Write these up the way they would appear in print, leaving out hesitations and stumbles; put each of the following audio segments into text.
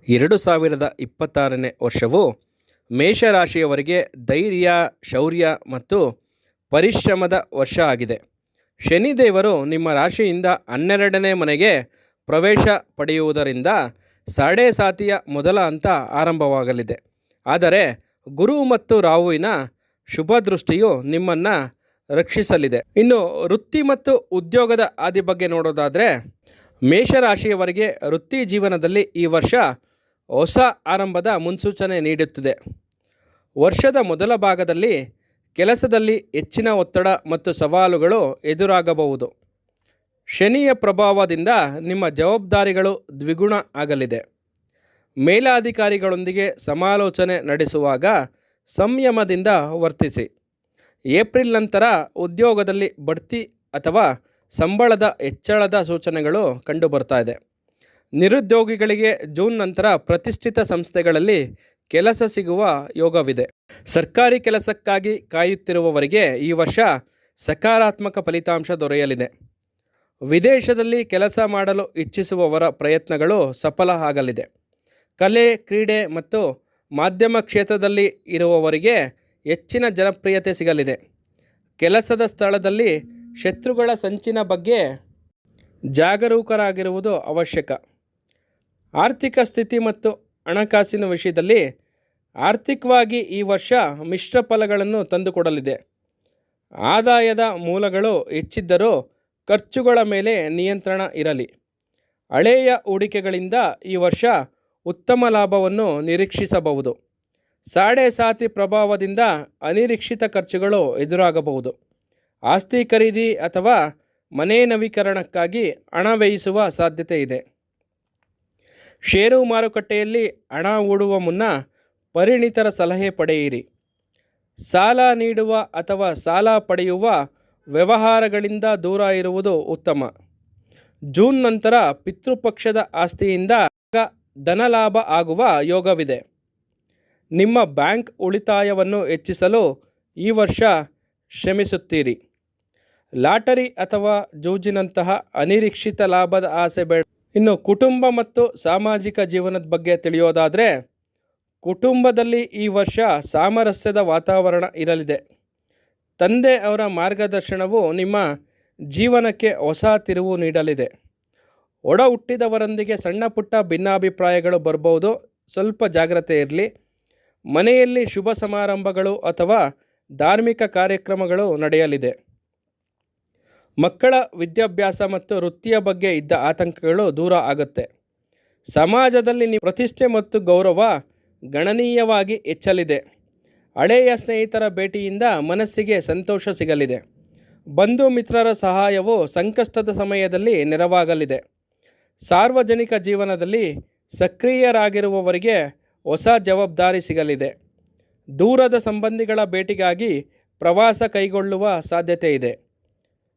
2026ನೇ ವರ್ಷವು ಮೇಷರಾಶಿಯವರಿಗೆ ಧೈರ್ಯ, ಶೌರ್ಯ ಮತ್ತು ಪರಿಶ್ರಮದ ವರ್ಷ ಆಗಿದೆ. ಶನಿದೇವರು ನಿಮ್ಮ ರಾಶಿಯಿಂದ 12ನೇ ಮನೆಗೆ ಪ್ರವೇಶ ಪಡೆಯುವುದರಿಂದ ಸಾಡೆ ಸಾತಿಯ ಮೊದಲ ಹಂತ ಆರಂಭವಾಗಲಿದೆ. ಆದರೆ ಗುರು ಮತ್ತು ರಾಹುವಿನ ಶುಭ ದೃಷ್ಟಿಯು ನಿಮ್ಮನ್ನು ರಕ್ಷಿಸಲಿದೆ. ಇನ್ನು ವೃತ್ತಿ ಮತ್ತು ಉದ್ಯೋಗದ ಆದಿ ಬಗ್ಗೆ ನೋಡೋದಾದರೆ, ಮೇಷರಾಶಿಯವರಿಗೆ ವೃತ್ತಿ ಜೀವನದಲ್ಲಿ ಈ ವರ್ಷ ಹೊಸ ಆರಂಭದ ಮುನ್ಸೂಚನೆ ನೀಡುತ್ತಿದೆ. ವರ್ಷದ ಮೊದಲ ಭಾಗದಲ್ಲಿ ಕೆಲಸದಲ್ಲಿ ಹೆಚ್ಚಿನ ಒತ್ತಡ ಮತ್ತು ಸವಾಲುಗಳು ಎದುರಾಗಬಹುದು. ಶನಿಯ ಪ್ರಭಾವದಿಂದ ನಿಮ್ಮ ಜವಾಬ್ದಾರಿಗಳು ದ್ವಿಗುಣ ಆಗಲಿದೆ. ಮೇಲಾಧಿಕಾರಿಗಳೊಂದಿಗೆ ಸಮಾಲೋಚನೆ ನಡೆಸುವಾಗ ಸಂಯಮದಿಂದ ವರ್ತಿಸಿ. ಏಪ್ರಿಲ್ ನಂತರ ಉದ್ಯೋಗದಲ್ಲಿ ಬಡ್ತಿ ಅಥವಾ ಸಂಬಳದ ಹೆಚ್ಚಳದ ಸೂಚನೆಗಳು ಕಂಡುಬರ್ತಾ ಇದೆ. ನಿರುದ್ಯೋಗಿಗಳಿಗೆ ಜೂನ್ ನಂತರ ಪ್ರತಿಷ್ಠಿತ ಸಂಸ್ಥೆಗಳಲ್ಲಿ ಕೆಲಸ ಸಿಗುವ ಯೋಗವಿದೆ. ಸರ್ಕಾರಿ ಕೆಲಸಕ್ಕಾಗಿ ಕಾಯುತ್ತಿರುವವರಿಗೆ ಈ ವರ್ಷ ಸಕಾರಾತ್ಮಕ ಫಲಿತಾಂಶ ದೊರೆಯಲಿದೆ. ವಿದೇಶದಲ್ಲಿ ಕೆಲಸ ಮಾಡಲು ಇಚ್ಛಿಸುವವರ ಪ್ರಯತ್ನಗಳು ಸಫಲ ಆಗಲಿದೆ. ಕಲೆ, ಕ್ರೀಡೆ ಮತ್ತು ಮಾಧ್ಯಮ ಕ್ಷೇತ್ರದಲ್ಲಿ ಇರುವವರಿಗೆ ಹೆಚ್ಚಿನ ಜನಪ್ರಿಯತೆ ಸಿಗಲಿದೆ. ಕೆಲಸದ ಸ್ಥಳದಲ್ಲಿ ಶತ್ರುಗಳ ಸಂಚಿನ ಬಗ್ಗೆ ಜಾಗರೂಕರಾಗಿರುವುದು ಅವಶ್ಯಕ. ಆರ್ಥಿಕ ಸ್ಥಿತಿ ಮತ್ತು ಹಣಕಾಸಿನ ವಿಷಯದಲ್ಲಿ ಆರ್ಥಿಕವಾಗಿ ಈ ವರ್ಷ ಮಿಶ್ರ ಫಲಗಳನ್ನು ತಂದುಕೊಡಲಿದೆ. ಆದಾಯದ ಮೂಲಗಳು ಹೆಚ್ಚಿದ್ದರೂ ಖರ್ಚುಗಳ ಮೇಲೆ ನಿಯಂತ್ರಣ ಇರಲಿ. ಹಳೆಯ ಹೂಡಿಕೆಗಳಿಂದ ಈ ವರ್ಷ ಉತ್ತಮ ಲಾಭವನ್ನು ನಿರೀಕ್ಷಿಸಬಹುದು. ಸಾಡೆ ಸಾತಿ ಪ್ರಭಾವದಿಂದ ಅನಿರೀಕ್ಷಿತ ಖರ್ಚುಗಳು ಎದುರಾಗಬಹುದು. ಆಸ್ತಿ ಖರೀದಿ ಅಥವಾ ಮನೆ ನವೀಕರಣಕ್ಕಾಗಿ ಹಣ ವ್ಯಯಿಸುವ ಸಾಧ್ಯತೆ ಇದೆ. ಷೇರು ಮಾರುಕಟ್ಟೆಯಲ್ಲಿ ಹಣ ಹೂಡುವ ಮುನ್ನ ಪರಿಣಿತರ ಸಲಹೆ ಪಡೆಯಿರಿ. ಸಾಲ ನೀಡುವ ಅಥವಾ ಸಾಲ ಪಡೆಯುವ ವ್ಯವಹಾರಗಳಿಂದ ದೂರ ಇರುವುದು ಉತ್ತಮ. ಜೂನ್ ನಂತರ ಪಿತೃಪಕ್ಷದ ಆಸ್ತಿಯಿಂದ ಧನಲಾಭ ಆಗುವ ಯೋಗವಿದೆ. ನಿಮ್ಮ ಬ್ಯಾಂಕ್ ಉಳಿತಾಯವನ್ನು ಹೆಚ್ಚಿಸಲು ಈ ವರ್ಷ ಶ್ರಮಿಸುತ್ತೀರಿ. ಲಾಟರಿ ಅಥವಾ ಜೂಜಿನಂತಹ ಅನಿರೀಕ್ಷಿತ ಲಾಭದ ಆಸೆ ಬೇಡ. ಇನ್ನು ಕುಟುಂಬ ಮತ್ತು ಸಾಮಾಜಿಕ ಜೀವನದ ಬಗ್ಗೆ ತಿಳಿಯೋದಾದರೆ, ಕುಟುಂಬದಲ್ಲಿ ಈ ವರ್ಷ ಸಾಮರಸ್ಯದ ವಾತಾವರಣ ಇರಲಿದೆ. ತಂದೆ ಅವರ ಮಾರ್ಗದರ್ಶನವು ನಿಮ್ಮ ಜೀವನಕ್ಕೆ ಹೊಸ ತಿರುವು ನೀಡಲಿದೆ. ಒಡ ಹುಟ್ಟಿದವರೊಂದಿಗೆ ಸಣ್ಣ ಪುಟ್ಟ ಭಿನ್ನಾಭಿಪ್ರಾಯಗಳು ಬರಬಹುದು. ಸ್ವಲ್ಪ ಜಾಗ್ರತೆ ಇರಲಿ. ಮನೆಯಲ್ಲಿ ಶುಭ ಸಮಾರಂಭಗಳು ಅಥವಾ ಧಾರ್ಮಿಕ ಕಾರ್ಯಕ್ರಮಗಳು ನಡೆಯಲಿದೆ. ಮಕ್ಕಳ ವಿದ್ಯಾಭ್ಯಾಸ ಮತ್ತು ವೃತ್ತಿಯ ಬಗ್ಗೆ ಇದ್ದ ಆತಂಕಗಳು ದೂರ ಆಗುತ್ತೆ. ಸಮಾಜದಲ್ಲಿ ನಿಮ್ಮ ಪ್ರತಿಷ್ಠೆ ಮತ್ತು ಗೌರವ ಗಣನೀಯವಾಗಿ ಹೆಚ್ಚಲಿದೆ. ಹಳೆಯ ಸ್ನೇಹಿತರ ಭೇಟಿಯಿಂದ ಮನಸ್ಸಿಗೆ ಸಂತೋಷ ಸಿಗಲಿದೆ. ಬಂಧು ಮಿತ್ರರ ಸಹಾಯವು ಸಂಕಷ್ಟದ ಸಮಯದಲ್ಲಿ ನೆರವಾಗಲಿದೆ. ಸಾರ್ವಜನಿಕ ಜೀವನದಲ್ಲಿ ಸಕ್ರಿಯರಾಗಿರುವವರಿಗೆ ಹೊಸ ಜವಾಬ್ದಾರಿ ಸಿಗಲಿದೆ. ದೂರದ ಸಂಬಂಧಿಗಳ ಭೇಟಿಗಾಗಿ ಪ್ರವಾಸ ಕೈಗೊಳ್ಳುವ ಸಾಧ್ಯತೆ ಇದೆ.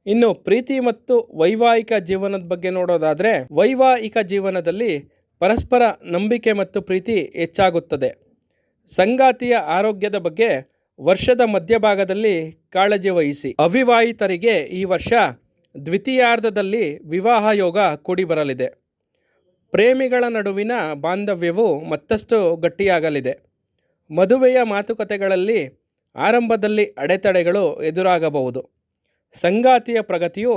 ಇನ್ನು ಪ್ರೀತಿ ಮತ್ತು ವೈವಾಹಿಕ ಜೀವನದ ಬಗ್ಗೆ ನೋಡೋದಾದರೆ, ವೈವಾಹಿಕ ಜೀವನದಲ್ಲಿ ಪರಸ್ಪರ ನಂಬಿಕೆ ಮತ್ತು ಪ್ರೀತಿ ಹೆಚ್ಚಾಗುತ್ತದೆ. ಸಂಗಾತಿಯ ಆರೋಗ್ಯದ ಬಗ್ಗೆ ವರ್ಷದ ಮಧ್ಯಭಾಗದಲ್ಲಿ ಕಾಳಜಿ ವಹಿಸಿ. ಅವಿವಾಹಿತರಿಗೆ ಈ ವರ್ಷ ದ್ವಿತೀಯಾರ್ಧದಲ್ಲಿ ವಿವಾಹ ಯೋಗ ಕೂಡಿಬರಲಿದೆ. ಪ್ರೇಮಿಗಳ ನಡುವಿನ ಬಾಂಧವ್ಯವು ಮತ್ತಷ್ಟು ಗಟ್ಟಿಯಾಗಲಿದೆ. ಮದುವೆಯ ಮಾತುಕತೆಗಳಲ್ಲಿ ಆರಂಭದಲ್ಲಿ ಅಡೆತಡೆಗಳು ಎದುರಾಗಬಹುದು. ಸಂಗಾತಿಯ ಪ್ರಗತಿಯು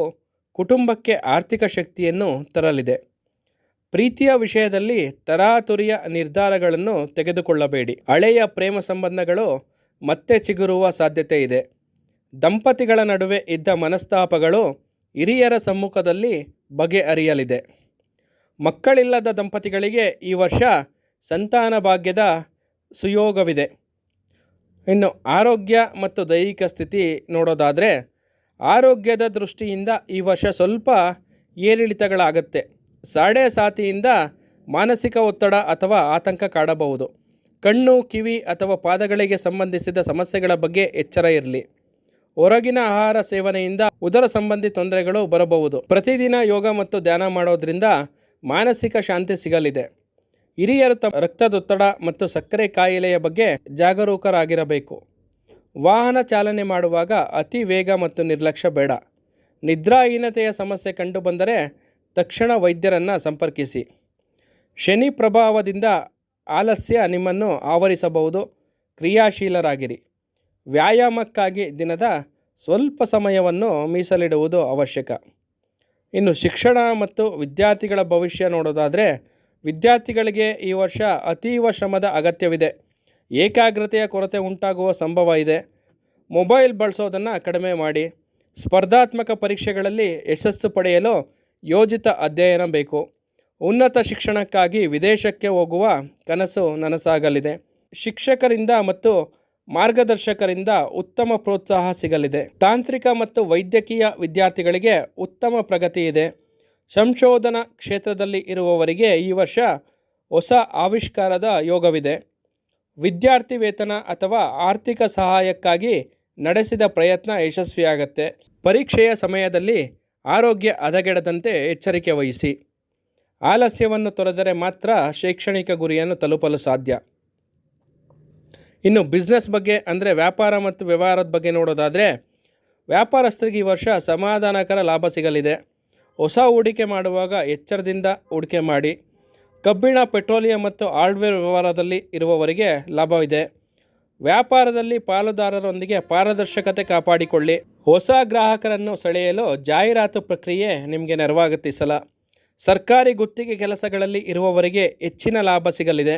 ಕುಟುಂಬಕ್ಕೆ ಆರ್ಥಿಕ ಶಕ್ತಿಯನ್ನು ತರಲಿದೆ. ಪ್ರೀತಿಯ ವಿಷಯದಲ್ಲಿ ತರಾತುರಿಯ ನಿರ್ಧಾರಗಳನ್ನು ತೆಗೆದುಕೊಳ್ಳಬೇಡಿ. ಹಳೆಯ ಪ್ರೇಮ ಸಂಬಂಧಗಳು ಮತ್ತೆ ಚಿಗುರುವ ಸಾಧ್ಯತೆ ಇದೆ. ದಂಪತಿಗಳ ನಡುವೆ ಇದ್ದ ಮನಸ್ತಾಪಗಳು ಹಿರಿಯರ ಸಮ್ಮುಖದಲ್ಲಿ ಬಗೆಹರಿಯಲಿದೆ. ಮಕ್ಕಳಿಲ್ಲದ ದಂಪತಿಗಳಿಗೆ ಈ ವರ್ಷ ಸಂತಾನ ಭಾಗ್ಯದ ಸುಯೋಗವಿದೆ. ಇನ್ನು ಆರೋಗ್ಯ ಮತ್ತು ದೈಹಿಕ ಸ್ಥಿತಿ ನೋಡೋದಾದರೆ, ಆರೋಗ್ಯದ ದೃಷ್ಟಿಯಿಂದ ಈ ವರ್ಷ ಸ್ವಲ್ಪ ಏರಿಳಿತಗಳಾಗುತ್ತೆ. ಸಾಡೆ ಸಾತಿಯಿಂದ ಮಾನಸಿಕ ಒತ್ತಡ ಅಥವಾ ಆತಂಕ ಕಾಡಬಹುದು. ಕಣ್ಣು, ಕಿವಿ ಅಥವಾ ಪಾದಗಳಿಗೆ ಸಂಬಂಧಿಸಿದ ಸಮಸ್ಯೆಗಳ ಬಗ್ಗೆ ಎಚ್ಚರ ಇರಲಿ. ಹೊರಗಿನ ಆಹಾರ ಸೇವನೆಯಿಂದ ಉದರ ಸಂಬಂಧಿ ತೊಂದರೆಗಳು ಬರಬಹುದು. ಪ್ರತಿದಿನ ಯೋಗ ಮತ್ತು ಧ್ಯಾನ ಮಾಡೋದ್ರಿಂದ ಮಾನಸಿಕ ಶಾಂತಿ ಸಿಗಲಿದೆ. ಹಿರಿಯರು ರಕ್ತದೊತ್ತಡ ಮತ್ತು ಸಕ್ಕರೆ ಕಾಯಿಲೆಯ ಬಗ್ಗೆ ಜಾಗರೂಕರಾಗಿರಬೇಕು. ವಾಹನ ಚಾಲನೆ ಮಾಡುವಾಗ ಅತಿ ವೇಗ ಮತ್ತು ನಿರ್ಲಕ್ಷ್ಯ ಬೇಡ. ನಿದ್ರಾಹೀನತೆಯ ಸಮಸ್ಯೆ ಕಂಡುಬಂದರೆ ತಕ್ಷಣ ವೈದ್ಯರನ್ನು ಸಂಪರ್ಕಿಸಿ. ಶನಿ ಪ್ರಭಾವದಿಂದ ಆಲಸ್ಯ ನಿಮ್ಮನ್ನು ಆವರಿಸಬಹುದು. ಕ್ರಿಯಾಶೀಲರಾಗಿರಿ. ವ್ಯಾಯಾಮಕ್ಕಾಗಿ ದಿನದ ಸ್ವಲ್ಪ ಸಮಯವನ್ನು ಮೀಸಲಿಡುವುದು ಅವಶ್ಯಕ. ಇನ್ನು ಶಿಕ್ಷಣ ಮತ್ತು ವಿದ್ಯಾರ್ಥಿಗಳ ಭವಿಷ್ಯ ನೋಡೋದಾದರೆ, ವಿದ್ಯಾರ್ಥಿಗಳಿಗೆ ಈ ವರ್ಷ ಅತೀವ ಶ್ರಮದ ಅಗತ್ಯವಿದೆ. ಏಕಾಗ್ರತೆಯ ಕೊರತೆ ಉಂಟಾಗುವ ಸಂಭವ ಇದೆ. ಮೊಬೈಲ್ ಬಳಸೋದನ್ನು ಕಡಿಮೆ ಮಾಡಿ. ಸ್ಪರ್ಧಾತ್ಮಕ ಪರೀಕ್ಷೆಗಳಲ್ಲಿ ಯಶಸ್ಸು ಪಡೆಯಲು ಯೋಜಿತ ಅಧ್ಯಯನ ಬೇಕು. ಉನ್ನತ ಶಿಕ್ಷಣಕ್ಕಾಗಿ ವಿದೇಶಕ್ಕೆ ಹೋಗುವ ಕನಸು ನನಸಾಗಲಿದೆ. ಶಿಕ್ಷಕರಿಂದ ಮತ್ತು ಮಾರ್ಗದರ್ಶಕರಿಂದ ಉತ್ತಮ ಪ್ರೋತ್ಸಾಹ ಸಿಗಲಿದೆ. ತಾಂತ್ರಿಕ ಮತ್ತು ವೈದ್ಯಕೀಯ ವಿದ್ಯಾರ್ಥಿಗಳಿಗೆ ಉತ್ತಮ ಪ್ರಗತಿ ಇದೆ. ಸಂಶೋಧನಾ ಕ್ಷೇತ್ರದಲ್ಲಿ ಇರುವವರಿಗೆ ಈ ವರ್ಷ ಹೊಸ ಆವಿಷ್ಕಾರದ ಯೋಗವಿದೆ. ವಿದ್ಯಾರ್ಥಿ ವೇತನ ಅಥವಾ ಆರ್ಥಿಕ ಸಹಾಯಕ್ಕಾಗಿ ನಡೆಸಿದ ಪ್ರಯತ್ನ ಯಶಸ್ವಿಯಾಗತ್ತೆ. ಪರೀಕ್ಷೆಯ ಸಮಯದಲ್ಲಿ ಆರೋಗ್ಯ ಹದಗೆಡದಂತೆ ಎಚ್ಚರಿಕೆ ವಹಿಸಿ. ಆಲಸ್ಯವನ್ನು ತೊರೆದರೆ ಮಾತ್ರ ಶೈಕ್ಷಣಿಕ ಗುರಿಯನ್ನು ತಲುಪಲು ಸಾಧ್ಯ. ಇನ್ನು ಬಿಸ್ನೆಸ್ ಬಗ್ಗೆ ಅಂದರೆ ವ್ಯಾಪಾರ ಮತ್ತು ವ್ಯವಹಾರದ ಬಗ್ಗೆ ನೋಡೋದಾದರೆ, ವ್ಯಾಪಾರಸ್ಥರಿಗೆ ಈ ವರ್ಷ ಸಮಾಧಾನಕರ ಲಾಭ ಸಿಗಲಿದೆ. ಹೊಸ ಹೂಡಿಕೆ ಮಾಡುವಾಗ ಎಚ್ಚರದಿಂದ ಹೂಡಿಕೆ ಮಾಡಿ. ಕಬ್ಬಿಣ, ಪೆಟ್ರೋಲಿಯಂ ಮತ್ತು ಹಾರ್ಡ್ವೇರ್ ವ್ಯವಹಾರದಲ್ಲಿ ಇರುವವರಿಗೆ ಲಾಭವಿದೆ. ವ್ಯಾಪಾರದಲ್ಲಿ ಪಾಲುದಾರರೊಂದಿಗೆ ಪಾರದರ್ಶಕತೆ ಕಾಪಾಡಿಕೊಳ್ಳಿ. ಹೊಸ ಗ್ರಾಹಕರನ್ನು ಸೆಳೆಯಲು ಜಾಹೀರಾತು ಪ್ರಕ್ರಿಯೆ ನಿಮಗೆ ನೆರವಾಗುತ್ತೆ ಈ ಸಲ. ಸರ್ಕಾರಿ ಗುತ್ತಿಗೆ ಕೆಲಸಗಳಲ್ಲಿ ಇರುವವರಿಗೆ ಹೆಚ್ಚಿನ ಲಾಭ ಸಿಗಲಿದೆ.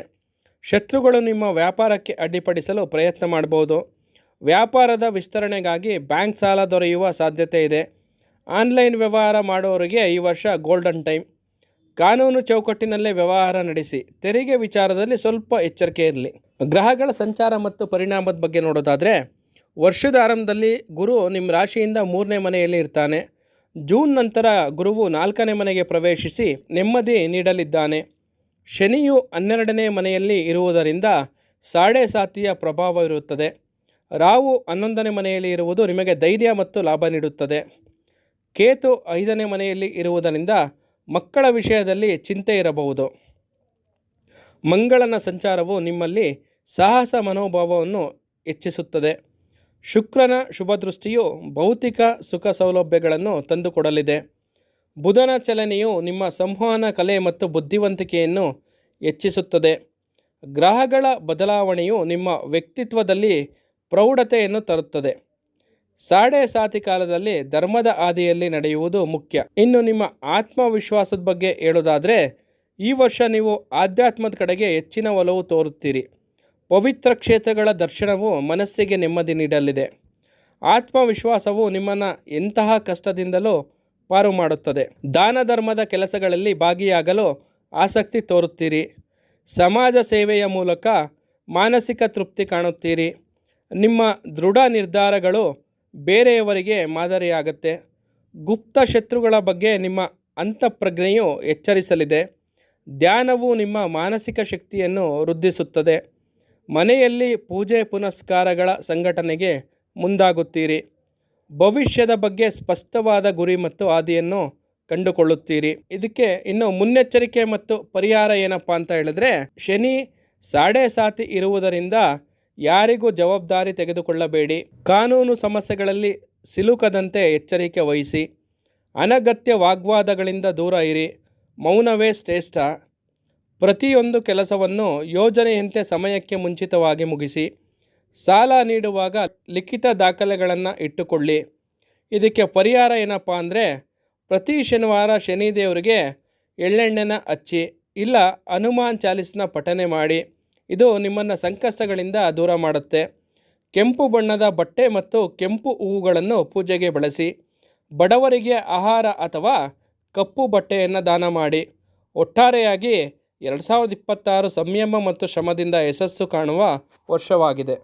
ಶತ್ರುಗಳು ನಿಮ್ಮ ವ್ಯಾಪಾರಕ್ಕೆ ಅಡ್ಡಿಪಡಿಸಲು ಪ್ರಯತ್ನ ಮಾಡಬಹುದು. ವ್ಯಾಪಾರದ ವಿಸ್ತರಣೆಗಾಗಿ ಬ್ಯಾಂಕ್ ಸಾಲ ದೊರೆಯುವ ಸಾಧ್ಯತೆ ಇದೆ. ಆನ್ಲೈನ್ ವ್ಯವಹಾರ ಮಾಡುವವರಿಗೆ ಈ ವರ್ಷ ಗೋಲ್ಡನ್ ಟೈಮ್. ಕಾನೂನು ಚೌಕಟ್ಟಿನಲ್ಲೇ ವ್ಯವಹಾರ ನಡೆಸಿ. ತೆರಿಗೆ ವಿಚಾರದಲ್ಲಿ ಸ್ವಲ್ಪ ಎಚ್ಚರಿಕೆ ಇರಲಿ. ಗ್ರಹಗಳ ಸಂಚಾರ ಮತ್ತು ಪರಿಣಾಮದ ಬಗ್ಗೆ ನೋಡೋದಾದರೆ, ವರ್ಷದ ಆರಂಭದಲ್ಲಿ ಗುರು ನಿಮ್ಮ ರಾಶಿಯಿಂದ 3ನೇ ಮನೆಯಲ್ಲಿ ಇರ್ತಾನೆ. ಜೂನ್ ನಂತರ ಗುರುವು 4ನೇ ಮನೆಗೆ ಪ್ರವೇಶಿಸಿ ನೆಮ್ಮದಿ ನೀಡಲಿದ್ದಾನೆ. ಶನಿಯು 12ನೇ ಮನೆಯಲ್ಲಿ ಇರುವುದರಿಂದ ಸಾಡೆ ಸಾತಿಯ ಪ್ರಭಾವ ಇರುತ್ತದೆ. ರಾಹು 11ನೇ ಮನೆಯಲ್ಲಿ ಇರುವುದು ನಿಮಗೆ ಧೈರ್ಯ ಮತ್ತು ಲಾಭ ನೀಡುತ್ತದೆ. ಕೇತು 5ನೇ ಮನೆಯಲ್ಲಿ ಇರುವುದರಿಂದ ಮಕ್ಕಳ ವಿಷಯದಲ್ಲಿ ಚಿಂತೆ ಇರಬಹುದು. ಮಂಗಳನ ಸಂಚಾರವು ನಿಮ್ಮಲ್ಲಿ ಸಾಹಸ ಮನೋಭಾವವನ್ನು ಹೆಚ್ಚಿಸುತ್ತದೆ. ಶುಕ್ರನ ಶುಭದೃಷ್ಟಿಯು ಭೌತಿಕ ಸುಖ ಸೌಲಭ್ಯಗಳನ್ನು ತಂದುಕೊಡಲಿದೆ. ಬುಧನ ಚಲನೆಯು ನಿಮ್ಮ ಸಂವಹನ ಕಲೆ ಮತ್ತು ಬುದ್ಧಿವಂತಿಕೆಯನ್ನು ಹೆಚ್ಚಿಸುತ್ತದೆ. ಗ್ರಹಗಳ ಬದಲಾವಣೆಯು ನಿಮ್ಮ ವ್ಯಕ್ತಿತ್ವದಲ್ಲಿ ಪ್ರೌಢತೆಯನ್ನು ತರುತ್ತದೆ. ಸಾಡೆ ಸಾತಿ ಕಾಲದಲ್ಲಿ ಧರ್ಮದ ಹಾದಿಯಲ್ಲಿ ನಡೆಯುವುದು ಮುಖ್ಯ. ಇನ್ನು ನಿಮ್ಮ ಆತ್ಮವಿಶ್ವಾಸದ ಬಗ್ಗೆ ಹೇಳೋದಾದರೆ, ಈ ವರ್ಷ ನೀವು ಆಧ್ಯಾತ್ಮದ ಕಡೆಗೆ ಹೆಚ್ಚಿನ ಒಲವು ತೋರುತ್ತೀರಿ. ಪವಿತ್ರ ಕ್ಷೇತ್ರಗಳ ದರ್ಶನವು ಮನಸ್ಸಿಗೆ ನೆಮ್ಮದಿ ನೀಡಲಿದೆ. ಆತ್ಮವಿಶ್ವಾಸವು ನಿಮ್ಮನ್ನು ಎಂತಹ ಕಷ್ಟದಿಂದಲೂ ಪಾರು ಮಾಡುತ್ತದೆ. ದಾನ ಧರ್ಮದ ಕೆಲಸಗಳಲ್ಲಿ ಭಾಗಿಯಾಗಲು ಆಸಕ್ತಿ ತೋರುತ್ತೀರಿ. ಸಮಾಜ ಸೇವೆಯ ಮೂಲಕ ಮಾನಸಿಕ ತೃಪ್ತಿ ಕಾಣುತ್ತೀರಿ. ನಿಮ್ಮ ದೃಢ ನಿರ್ಧಾರಗಳು ಬೇರೆಯವರಿಗೆ ಮಾದರಿಯಾಗತ್ತೆ. ಗುಪ್ತ ಶತ್ರುಗಳ ಬಗ್ಗೆ ನಿಮ್ಮ ಅಂತಃಪ್ರಜ್ಞೆಯು ಎಚ್ಚರಿಸಲಿದೆ. ಧ್ಯಾನವು ನಿಮ್ಮ ಮಾನಸಿಕ ಶಕ್ತಿಯನ್ನು ವೃದ್ಧಿಸುತ್ತದೆ. ಮನೆಯಲ್ಲಿ ಪೂಜೆ ಪುನಸ್ಕಾರಗಳ ಸಂಘಟನೆಗೆ ಮುಂದಾಗುತ್ತೀರಿ. ಭವಿಷ್ಯದ ಬಗ್ಗೆ ಸ್ಪಷ್ಟವಾದ ಗುರಿ ಮತ್ತು ಹಾದಿಯನ್ನು ಕಂಡುಕೊಳ್ಳುತ್ತೀರಿ. ಇದಕ್ಕೆ ಇನ್ನು ಮುನ್ನೆಚ್ಚರಿಕೆ ಮತ್ತು ಪರಿಹಾರ ಏನಪ್ಪ ಅಂತ ಹೇಳಿದ್ರೆ, ಶನಿ ಸಾಡೆ ಸಾತಿ ಇರುವುದರಿಂದ ಯಾರಿಗೂ ಜವಾಬ್ದಾರಿ ತೆಗೆದುಕೊಳ್ಳಬೇಡಿ. ಕಾನೂನು ಸಮಸ್ಯೆಗಳಲ್ಲಿ ಸಿಲುಕದಂತೆ ಎಚ್ಚರಿಕೆ ವಹಿಸಿ. ಅನಗತ್ಯ ವಾಗ್ವಾದಗಳಿಂದ ದೂರ ಇರಿ. ಮೌನವೇ ಶ್ರೇಷ್ಠ. ಪ್ರತಿಯೊಂದು ಕೆಲಸವನ್ನು ಯೋಜನೆಯಂತೆ ಸಮಯಕ್ಕೆ ಮುಂಚಿತವಾಗಿ ಮುಗಿಸಿ. ಸಾಲ ನೀಡುವಾಗ ಲಿಖಿತ ದಾಖಲೆಗಳನ್ನು ಇಟ್ಟುಕೊಳ್ಳಿ. ಇದಕ್ಕೆ ಪರಿಹಾರ ಏನಪ್ಪ ಅಂದರೆ, ಪ್ರತಿ ಶನಿವಾರ ಶನಿದೇವರಿಗೆ ಎಳ್ಳೆಣ್ಣೆನ ಹಚ್ಚಿ ಇಲ್ಲ ಹನುಮಾನ್ ಚಾಲಿಸ್ನ ಪಠನೆ ಮಾಡಿ. ಇದು ನಿಮ್ಮನ್ನು ಸಂಕಷ್ಟಗಳಿಂದ ದೂರ ಮಾಡುತ್ತೆ. ಕೆಂಪು ಬಣ್ಣದ ಬಟ್ಟೆ ಮತ್ತು ಕೆಂಪು ಹೂವುಗಳನ್ನು ಪೂಜೆಗೆ ಬಳಸಿ. ಬಡವರಿಗೆ ಆಹಾರ ಅಥವಾ ಕಪ್ಪು ಬಟ್ಟೆಯನ್ನು ದಾನ ಮಾಡಿ. ಒಟ್ಟಾರೆಯಾಗಿ 2026 ಸಂಯಮ ಮತ್ತು ಶ್ರಮದಿಂದ ಯಶಸ್ಸು ಕಾಣುವ ವರ್ಷವಾಗಿದೆ.